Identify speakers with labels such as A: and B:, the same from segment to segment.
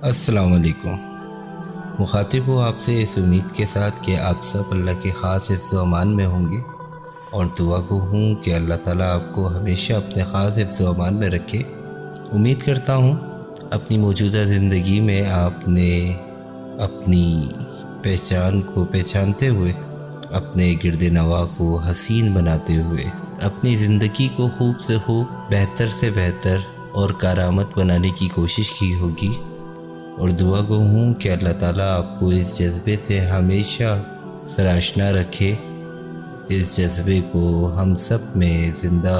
A: السلام علیکم۔ مخاطب ہوں آپ سے اس امید کے ساتھ کہ آپ سب اللہ کے خاص حفظ و امان میں ہوں گے، اور دعا گو ہوں کہ اللہ تعالیٰ آپ کو ہمیشہ اپنے خاص حفظ و امان میں رکھے۔ امید کرتا ہوں اپنی موجودہ زندگی میں آپ نے اپنی پہچان کو پہچانتے ہوئے، اپنے گرد نواح کو حسین بناتے ہوئے، اپنی زندگی کو خوب سے خوب، بہتر سے بہتر اور کارآمد بنانے کی کوشش کی ہوگی، اور دعا گو ہوں کہ اللہ تعالیٰ آپ کو اس جذبے سے ہمیشہ سرآشنا رکھے، اس جذبے کو ہم سب میں زندہ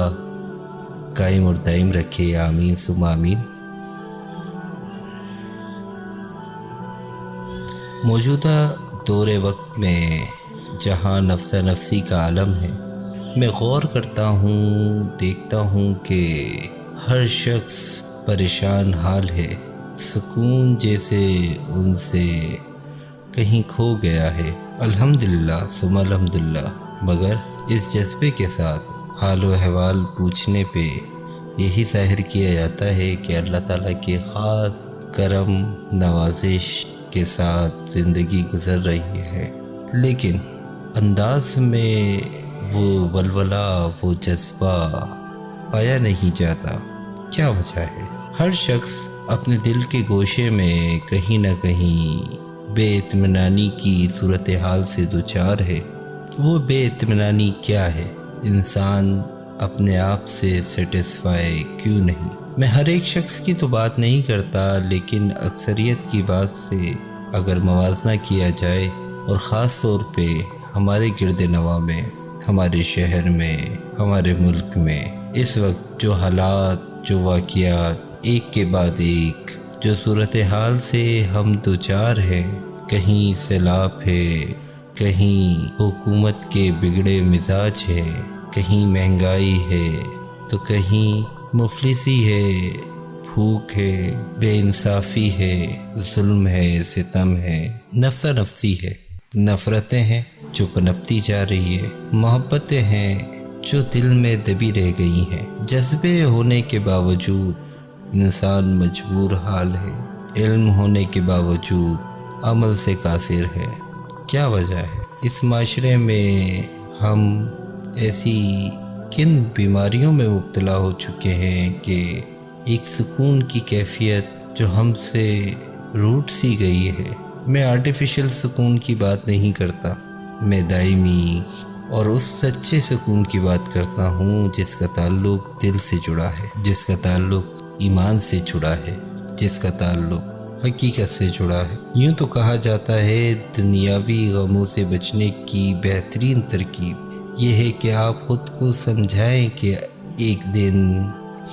A: قائم اور دائم رکھے، آمین ثم آمین۔ موجودہ دور وقت میں جہاں نفس نفسی کا عالم ہے، میں غور کرتا ہوں، دیکھتا ہوں کہ ہر شخص پریشان حال ہے، سکون جیسے ان سے کہیں کھو گیا ہے۔ الحمدللہ ثم الحمدللہ، مگر اس جذبے کے ساتھ حال و احوال پوچھنے پہ یہی ظاہر کیا جاتا ہے کہ اللہ تعالیٰ کے خاص کرم نوازش کے ساتھ زندگی گزر رہی ہے، لیکن انداز میں وہ ولولہ، وہ جذبہ پایا نہیں جاتا۔ کیا وجہ ہے؟ ہر شخص اپنے دل کے گوشے میں کہیں نہ کہیں بے اطمینانی کی صورتحال سے دوچار ہے۔ وہ بے اطمینانی کیا ہے؟ انسان اپنے آپ سے سیٹسفائی کیوں نہیں؟ میں ہر ایک شخص کی تو بات نہیں کرتا، لیکن اکثریت کی بات سے اگر موازنہ کیا جائے، اور خاص طور پہ ہمارے گرد نواح میں، ہمارے شہر میں، ہمارے ملک میں اس وقت جو حالات، جو واقعات ایک کے بعد ایک جو صورتحال سے ہم دوچار ہیں، کہیں سیلاب ہے، کہیں حکومت کے بگڑے مزاج ہے، کہیں مہنگائی ہے، تو کہیں مفلسی ہے، بھوک ہے، بے انصافی ہے، ظلم ہے، ستم ہے، نفس نفسی ہے، نفرتیں ہیں جو پنپتی جا رہی ہے، محبتیں ہیں جو دل میں دبی رہ گئی ہیں۔ جذبے ہونے کے باوجود انسان مجبور حال ہے، علم ہونے کے باوجود عمل سے قاصر ہے۔ کیا وجہ ہے؟ اس معاشرے میں ہم ایسی کن بیماریوں میں مبتلا ہو چکے ہیں کہ ایک سکون کی کیفیت جو ہم سے روٹ سی گئی ہے۔ میں آرٹیفیشل سکون کی بات نہیں کرتا، میں دائمی اور اس سچے سکون کی بات کرتا ہوں جس کا تعلق دل سے جڑا ہے، جس کا تعلق ایمان سے جڑا ہے، جس کا تعلق حقیقت سے جڑا ہے۔ یوں تو کہا جاتا ہے دنیاوی غموں سے بچنے کی بہترین ترکیب یہ ہے کہ آپ خود کو سمجھائیں کہ ایک دن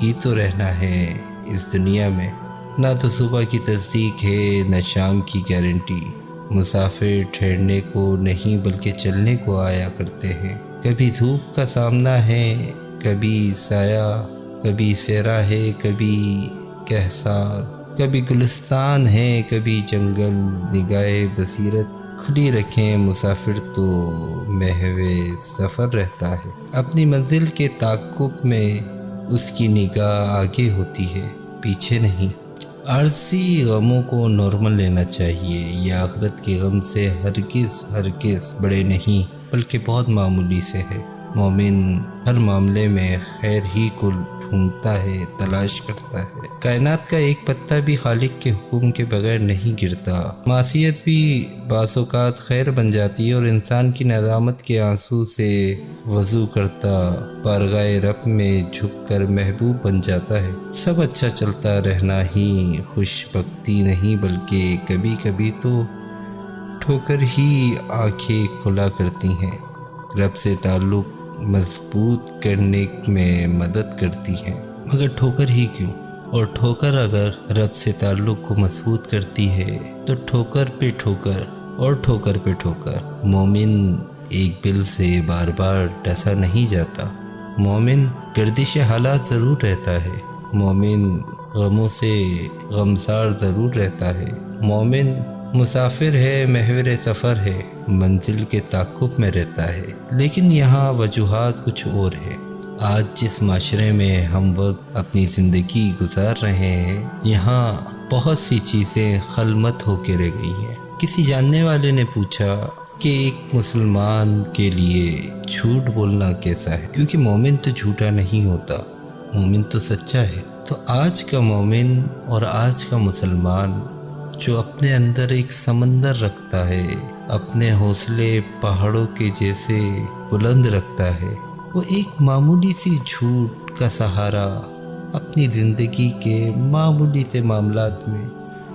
A: ہی تو رہنا ہے اس دنیا میں، نہ تو صبح کی تصدیق ہے، نہ شام کی گارنٹی۔ مسافر ٹھہرنے کو نہیں بلکہ چلنے کو آیا کرتے ہیں۔ کبھی دھوپ کا سامنا ہے، کبھی سایہ، کبھی صحرا ہے، کبھی کہسار، کبھی گلستان ہے، کبھی جنگل۔ نگاہ بصیرت کھلی رکھیں، مسافر تو محو سفر رہتا ہے۔ اپنی منزل کے تعاقب میں اس کی نگاہ آگے ہوتی ہے، پیچھے نہیں۔ عارضی غموں کو نارمل لینا چاہیے، یہ آخرت کے غم سے ہرگز بڑے نہیں بلکہ بہت معمولی سے ہے۔ مومن ہر معاملے میں خیر ہی کو ڈھونڈتا ہے، تلاش کرتا ہے۔ کائنات کا ایک پتا بھی خالق کے حکم کے بغیر نہیں گرتا۔ معصیت بھی بعض اوقات خیر بن جاتی ہے، اور انسان کی ندامت کے آنسو سے وضو کرتا بارگاہ رب میں جھک کر محبوب بن جاتا ہے۔ سب اچھا چلتا رہنا ہی خوش بختی نہیں، بلکہ کبھی کبھی تو ٹھوکر ہی آنکھیں کھلا کرتی ہیں، رب سے تعلق مضبوط کرنے میں مدد کرتی ہیں۔ مگر ٹھوکر ہی کیوں؟ اور ٹھوکر اگر رب سے تعلق کو مضبوط کرتی ہے تو ٹھوکر پہ ٹھوکر اور ٹھوکر پہ ٹھوکر۔ مومن ایک بل سے بار بار ڈسا نہیں جاتا۔ مومن گردش حالات ضرور رہتا ہے، مومن غموں سے غمزار ضرور رہتا ہے، مومن مسافر ہے، محور سفر ہے، منزل کے تعاقب میں رہتا ہے۔ لیکن یہاں وجوہات کچھ اور ہے۔ آج جس معاشرے میں ہم وقت اپنی زندگی گزار رہے ہیں، یہاں بہت سی چیزیں خلمت ہو کے رہ گئی ہیں۔ کسی جاننے والے نے پوچھا کہ ایک مسلمان کے لیے جھوٹ بولنا کیسا ہے، کیونکہ مومن تو جھوٹا نہیں ہوتا، مومن تو سچا ہے۔ تو آج کا مومن اور آج کا مسلمان جو اپنے اندر ایک سمندر رکھتا ہے، اپنے حوصلے پہاڑوں کے جیسے بلند رکھتا ہے، وہ ایک معمولی سی جھوٹ کا سہارا اپنی زندگی کے معمولی سے معاملات میں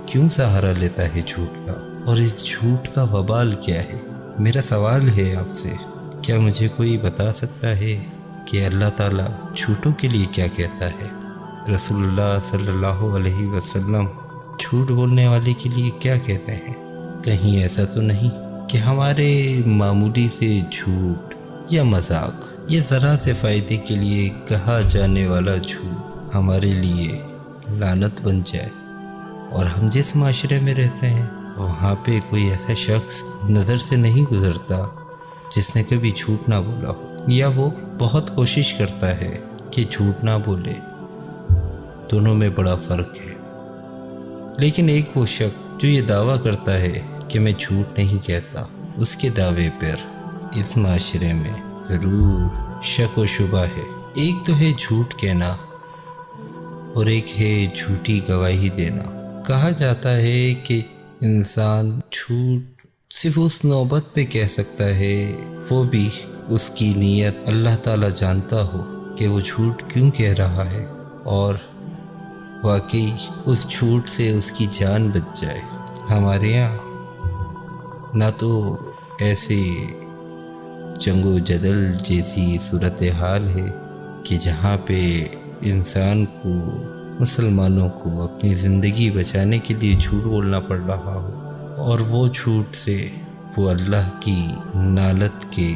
A: کیوں سہارا لیتا ہے جھوٹ کا؟ اور اس جھوٹ کا وبال کیا ہے؟ میرا سوال ہے آپ سے، کیا مجھے کوئی بتا سکتا ہے کہ اللہ تعالیٰ جھوٹوں کے لیے کیا کہتا ہے؟ رسول اللہ صلی اللہ علیہ وسلم جھوٹ بولنے والے کے لیے کیا کہتے ہیں؟ کہیں ایسا تو نہیں کہ ہمارے معمولی سے جھوٹ یا مذاق یا ذرا سے فائدے کے لیے کہا جانے والا جھوٹ ہمارے لیے لعنت بن جائے، اور ہم جس معاشرے میں رہتے ہیں وہاں پہ کوئی ایسا شخص نظر سے نہیں گزرتا جس نے کبھی جھوٹ نہ بولا ہو، یا وہ بہت کوشش کرتا ہے کہ جھوٹ نہ بولے۔ دونوں میں بڑا فرق ہے۔ لیکن ایک وہ شخص جو یہ دعویٰ کرتا ہے کہ میں جھوٹ نہیں کہتا، اس کے دعوے پر اس معاشرے میں ضرور شک و شبہ ہے۔ ایک تو ہے جھوٹ کہنا اور ایک ہے جھوٹی گواہی دینا۔ کہا جاتا ہے کہ انسان جھوٹ صرف اس نوبت پہ کہہ سکتا ہے، وہ بھی اس کی نیت اللہ تعالیٰ جانتا ہو کہ وہ جھوٹ کیوں کہہ رہا ہے، اور واقعی اس جھوٹ سے اس کی جان بچ جائے۔ ہمارے یہاں نہ تو ایسے جنگ و جدل جیسی صورتحال ہے کہ جہاں پہ انسان کو، مسلمانوں کو اپنی زندگی بچانے کے لیے جھوٹ بولنا پڑ رہا ہو، اور وہ جھوٹ سے وہ اللہ کی نالت کے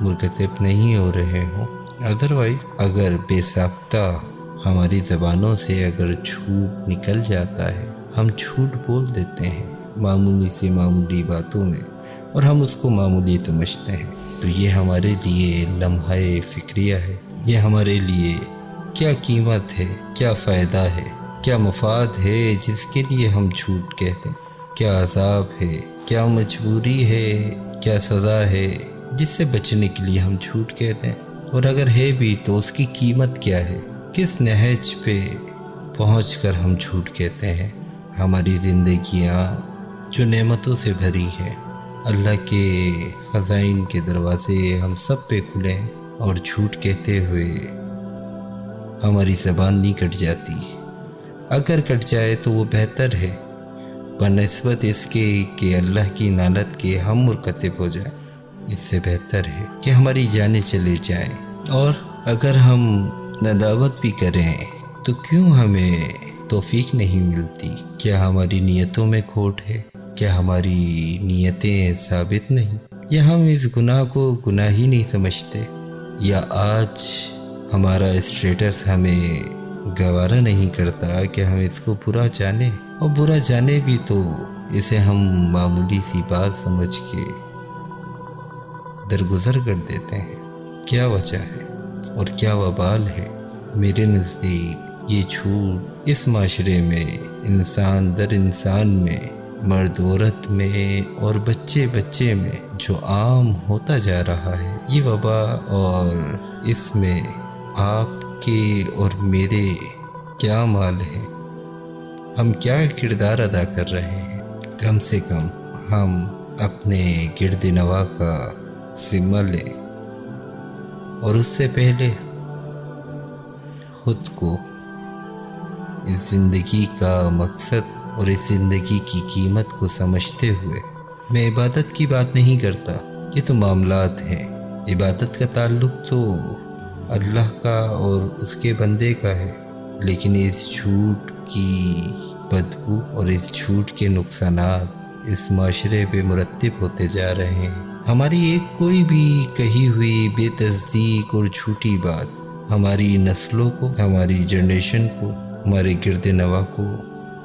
A: مرتکب نہیں ہو رہے ہوں۔ ادروائز اگر بے ساختہ ہماری زبانوں سے اگر جھوٹ نکل جاتا ہے، ہم جھوٹ بول دیتے ہیں معمولی سے معمولی باتوں میں، اور ہم اس کو معمولی سمجھتے ہیں، تو یہ ہمارے لیے لمحہ فکریہ ہے۔ یہ ہمارے لیے کیا قیمت ہے، کیا فائدہ ہے، کیا مفاد ہے جس کے لیے ہم جھوٹ کہتے ہیں؟ کیا عذاب ہے، کیا مجبوری ہے، کیا سزا ہے جس سے بچنے کے لیے ہم جھوٹ کہتے ہیں؟ اور اگر ہے بھی تو اس کی قیمت کیا ہے؟ کس نہج پہ پہنچ کر ہم جھوٹ کہتے ہیں؟ ہماری زندگیاں جو نعمتوں سے بھری ہیں، اللہ کے خزائن کے دروازے ہم سب پہ کھلے ہیں، اور جھوٹ کہتے ہوئے ہماری زبان نہیں کٹ جاتی۔ اگر کٹ جائے تو وہ بہتر ہے، بنسبت اس کے کہ اللہ کی نالت کے ہم مرتکب ہو جائیں۔ اس سے بہتر ہے کہ ہماری جانیں چلے جائیں، اور اگر ہم ندامت بھی کریں تو کیوں ہمیں توفیق نہیں ملتی؟ کیا ہماری نیتوں میں کھوٹ ہے؟ کیا ہماری نیتیں ثابت نہیں؟ یا ہم اس گناہ کو گناہ ہی نہیں سمجھتے؟ یا آج ہمارا اسٹیٹس ہمیں گوارا نہیں کرتا کہ ہم اس کو برا جانیں، اور برا جانے بھی تو اسے ہم معمولی سی بات سمجھ کے درگزر کر دیتے ہیں؟ کیا وجہ ہے اور کیا وبال ہے؟ میرے نزدیک یہ جھوٹ اس معاشرے میں انسان در انسان میں، مرد عورت میں اور بچے بچے میں جو عام ہوتا جا رہا ہے، یہ وبا، اور اس میں آپ کے اور میرے کیا مال ہے؟ ہم کیا کردار ادا کر رہے ہیں؟ کم سے کم ہم اپنے گرد نواح کا ذمہ لیں، اور اس سے پہلے خود کو اس زندگی کا مقصد اور اس زندگی کی قیمت کو سمجھتے ہوئے۔ میں عبادت کی بات نہیں کرتا، یہ تو معاملات ہیں، عبادت کا تعلق تو اللہ کا اور اس کے بندے کا ہے، لیکن اس جھوٹ کی بدبو اور اس جھوٹ کے نقصانات اس معاشرے پہ مرتب ہوتے جا رہے ہیں۔ ہماری ایک کوئی بھی کہی ہوئی بے تصدیق اور جھوٹی بات ہماری نسلوں کو، ہماری جنریشن کو، ہمارے گرد نواح کو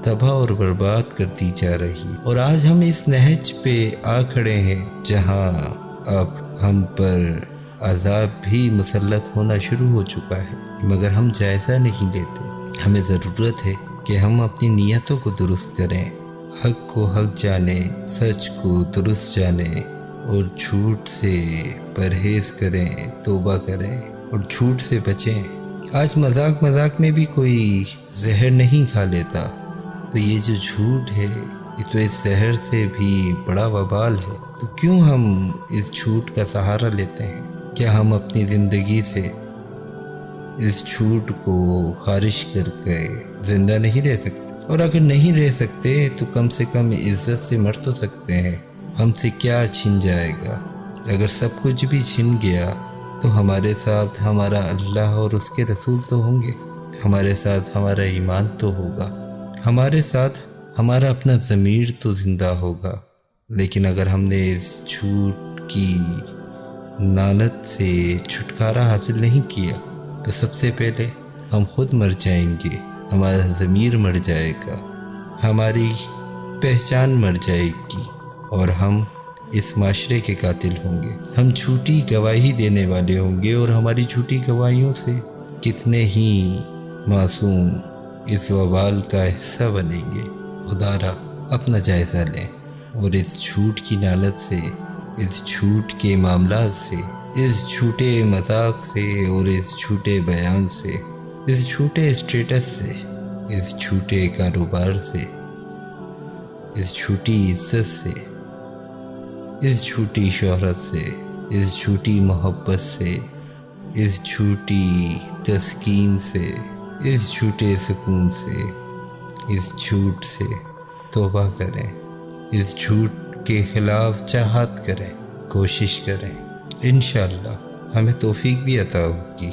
A: تباہ اور برباد کرتی جا رہی، اور آج ہم اس نہج پہ آ کھڑے ہیں جہاں اب ہم پر عذاب بھی مسلط ہونا شروع ہو چکا ہے، مگر ہم جائزہ نہیں لیتے۔ ہمیں ضرورت ہے کہ ہم اپنی نیتوں کو درست کریں، حق کو حق جانیں، سچ کو درست جانیں اور جھوٹ سے پرہیز کریں، توبہ کریں اور جھوٹ سے بچیں۔ آج مذاق مذاق میں بھی کوئی زہر نہیں کھا لیتا، تو یہ جو جھوٹ ہے یہ تو اس زہر سے بھی بڑا وبال ہے۔ تو کیوں ہم اس جھوٹ کا سہارا لیتے ہیں؟ کیا ہم اپنی زندگی سے اس جھوٹ کو خارج کر کے زندہ نہیں رہ سکتے؟ اور اگر نہیں رہ سکتے تو کم سے کم عزت سے مر تو سکتے ہیں۔ ہم سے کیا چھن جائے گا؟ اگر سب کچھ بھی چھن گیا تو ہمارے ساتھ ہمارا اللہ اور اس کے رسول تو ہوں گے، ہمارے ساتھ ہمارا ایمان تو ہوگا، ہمارے ساتھ ہمارا اپنا ضمیر تو زندہ ہوگا۔ لیکن اگر ہم نے اس جھوٹ کی لعنت سے چھٹکارا حاصل نہیں کیا تو سب سے پہلے ہم خود مر جائیں گے، ہمارا ضمیر مر جائے گا، ہماری پہچان مر جائے گی اور ہم اس معاشرے کے قاتل ہوں گے۔ ہم جھوٹی گواہی دینے والے ہوں گے اور ہماری جھوٹی گواہیوں سے کتنے ہی معصوم اس وبال کا حصہ بنیں گے۔ خدا را اپنا جائزہ لیں اور اس جھوٹ کی لعنت سے، اس جھوٹ کے معاملات سے، اس جھوٹے مذاق سے اور اس جھوٹے بیان سے، اس جھوٹے اسٹیٹس سے، اس جھوٹے کاروبار سے، اس جھوٹی عزت سے، اس جھوٹی شہرت سے، اس جھوٹی محبت سے، اس جھوٹی تسکین سے، اس جھوٹے سکون سے، اس جھوٹ سے توبہ کریں، اس جھوٹ کے خلاف جہاد کریں، کوشش کریں۔ انشاءاللہ ہمیں توفیق بھی عطا ہوگی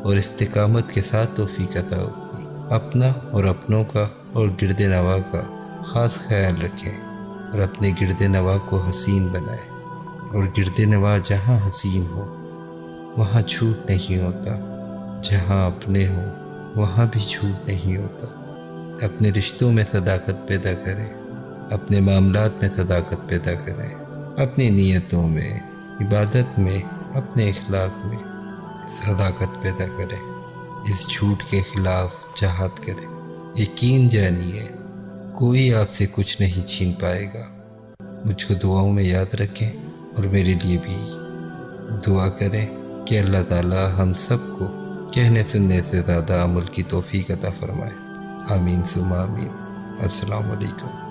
A: اور استقامت کے ساتھ توفیق عطا ہوگی۔ اپنا اور اپنوں کا اور گرد نواح کا خاص خیال رکھیں اور اپنے گرد نواح کو حسین بنائیں، اور گرد نواح جہاں حسین ہو وہاں جھوٹ نہیں ہوتا، جہاں اپنے ہو وہاں بھی جھوٹ نہیں ہوتا۔ اپنے رشتوں میں صداقت پیدا کریں، اپنے معاملات میں صداقت پیدا کریں، اپنی نیتوں میں، عبادت میں، اپنے اخلاق میں صداقت پیدا کریں، اس جھوٹ کے خلاف جہاد کریں۔ یقین جانیے کوئی آپ سے کچھ نہیں چھین پائے گا۔ مجھ کو دعاؤں میں یاد رکھیں اور میرے لیے بھی دعا کریں کہ اللہ تعالی ہم سب کو کہنے سننے سے زیادہ عمل کی توفیق عطا فرمائے۔ آمین ثم آمین۔ السلام علیکم۔